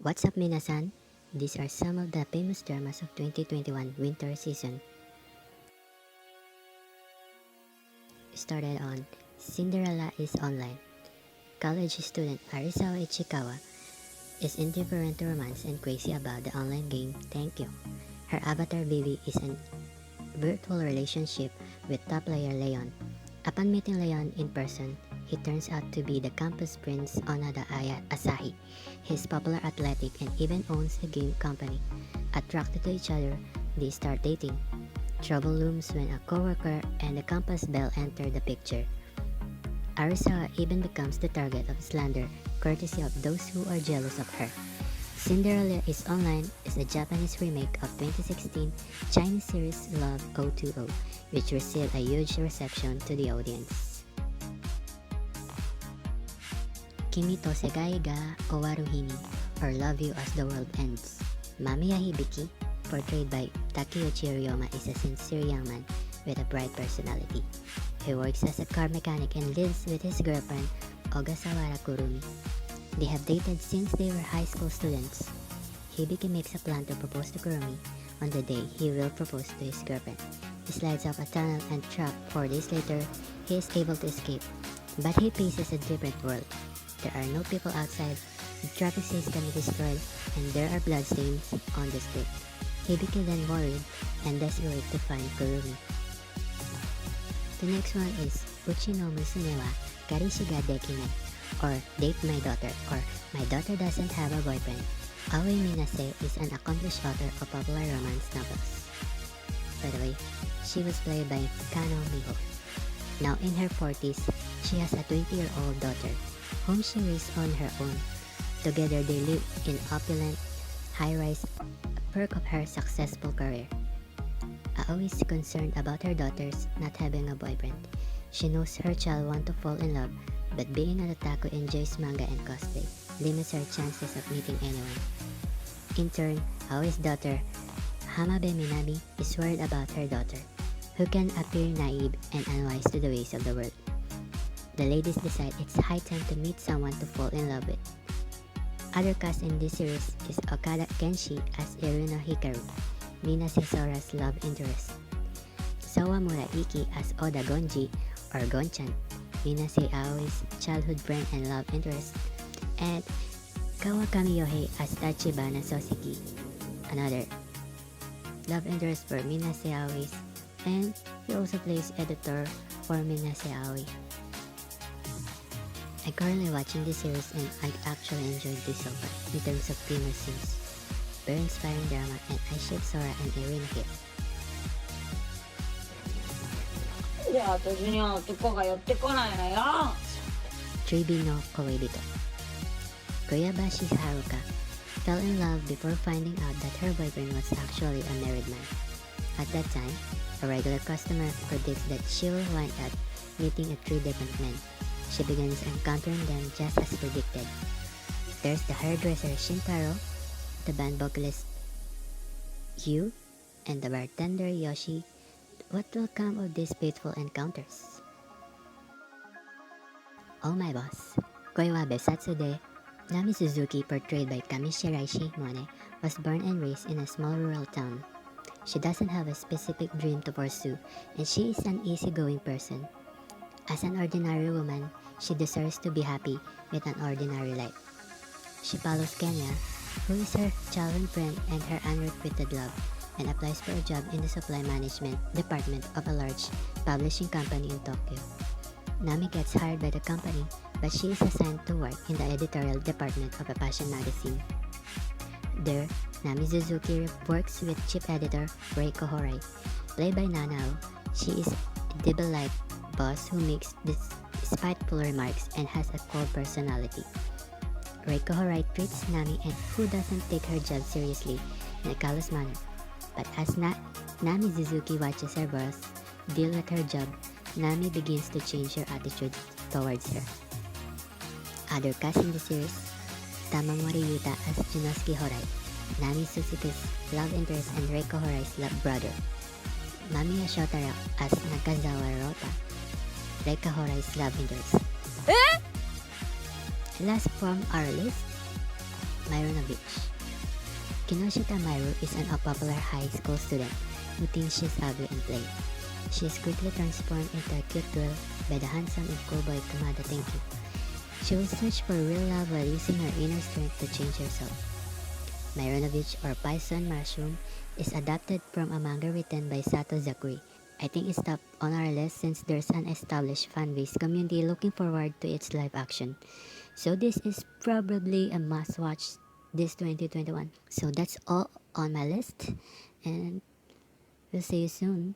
What's up, minasan? These are some of the famous dramas of 2021 winter season. Started on Cinderella is online. College student Arisawa Ichikawa is indifferent to romance and crazy about the online game Thank You. Her avatar baby is a virtual relationship with top player Leon. Upon meeting Leon in person, he turns out to be the campus prince Onada Asahi. He's popular, athletic, and even owns a game company. Attracted to each other, they start dating. Trouble looms when a coworker and the campus belle enter the picture. Arisawa even becomes the target of slander, courtesy of those who are jealous of her. Cinderella is Online is a Japanese remake of 2016 Chinese series Love 020, which received a huge reception to the audience. Kimi to Segai ga Owaru Hini, or Love You as the World Ends. Mamiya Hibiki, portrayed by Takeuchi Ryoma, is a sincere young man with a bright personality. He works as a car mechanic and lives with his girlfriend, Ogasawara Kurumi. They have dated since they were high school students. Hibiki makes a plan to propose to Kurumi on the day he will propose to his girlfriend. He slides off a tunnel and trapped 4 days later, he is able to escape. But he faces a different world. There are no people outside, the traffic system is destroyed, and there are bloodstains on the street. Hibiki then worried and desperate to find Kurumi. The next one is Uchi no Musume wa Karishi ga Dekinai, or Date My Daughter, or My Daughter Doesn't Have a Boyfriend. Aoi Minase is an accomplished author of popular romance novels. By the way, she was played by Kano Miho. Now in her 40s, she has a 20-year-old daughter, whom she raised on her own. Together they live in opulent, high-rise, a perk of her successful career. Aoi is concerned about her daughters not having a boyfriend. She knows her child wants to fall in love, but being an otaku enjoys manga and cosplay limits her chances of meeting anyone. In turn, Aoi's daughter, Hamabe Minami, is worried about her daughter, who can appear naive and unwise to the ways of the world. The ladies decide it's high time to meet someone to fall in love with. Other cast in this series is Okada Kenshi as Iruna Hikaru, Mina Sora's love interest, Sawamura Iki as Oda Gonji or Gonchan, Minase Aoi's childhood friend and love interest, and Kawakami Yohei as Tachibana Soseki, another love interest for Minase Aoi's, and he also plays editor for Minase Aoi. I'm currently watching this series and I actually enjoyed this so far in terms of humor scenes. Very inspiring drama, and I ship Sora and Irina here. で私には男が寄ってこないのよ。 Tribi no Koibito. Koyabashi Haruka fell in love before finding out that her boyfriend was actually a married man. At that time, a regular customer predicts that she will wind up meeting 3 different men. She begins encountering them just as predicted. There's the hairdresser Shintaro, the band vocalist Yu, and the bartender Yoshi. What will come of these fateful encounters? Oh my boss, Koi wa Besatsu de. Nami Suzuki, portrayed by Kamishirai Shimone, was born and raised in a small rural town. She doesn't have a specific dream to pursue, and she is an easygoing person. As an ordinary woman, she deserves to be happy with an ordinary life. She follows Kenya, who is her childhood friend and her unrequited love, and applies for a job in the supply management department of a large publishing company in Tokyo. Nami gets hired by the company, but she is assigned to work in the editorial department of a fashion magazine. There, Nami Suzuki works with chief editor Reiko Horai. Played by Nanao, she is a devil-like boss who makes spiteful remarks and has a cold personality. Reiko Horai treats Nami, and who doesn't take her job seriously, in a callous manner. But as Nami Suzuki watches her boss deal with her job, Nami begins to change her attitude towards her. Other cast in the series: Tamamori Yuta as Junosuke Horai, Nami Suzuki's love interest and Reiko Horai's love brother. Mamiya Shotaro as Nakazawa Rota, Reiko Horai's love interest. Last from our list, Myronovich. Kinoshita Myro is a popular high school student who thinks she's ugly and plain. She is quickly transformed into a cute girl by the handsome and cool boy Kamada Tenki. She will search for real love while using her inner strength to change herself. Myronovich, or Poison Mushroom, is adapted from a manga written by Sato Zakuri. I think it's top on our list since there's an established fanbase community looking forward to its live action. So this is probably a must-watch this 2021. So that's all on my list, and we'll see you soon.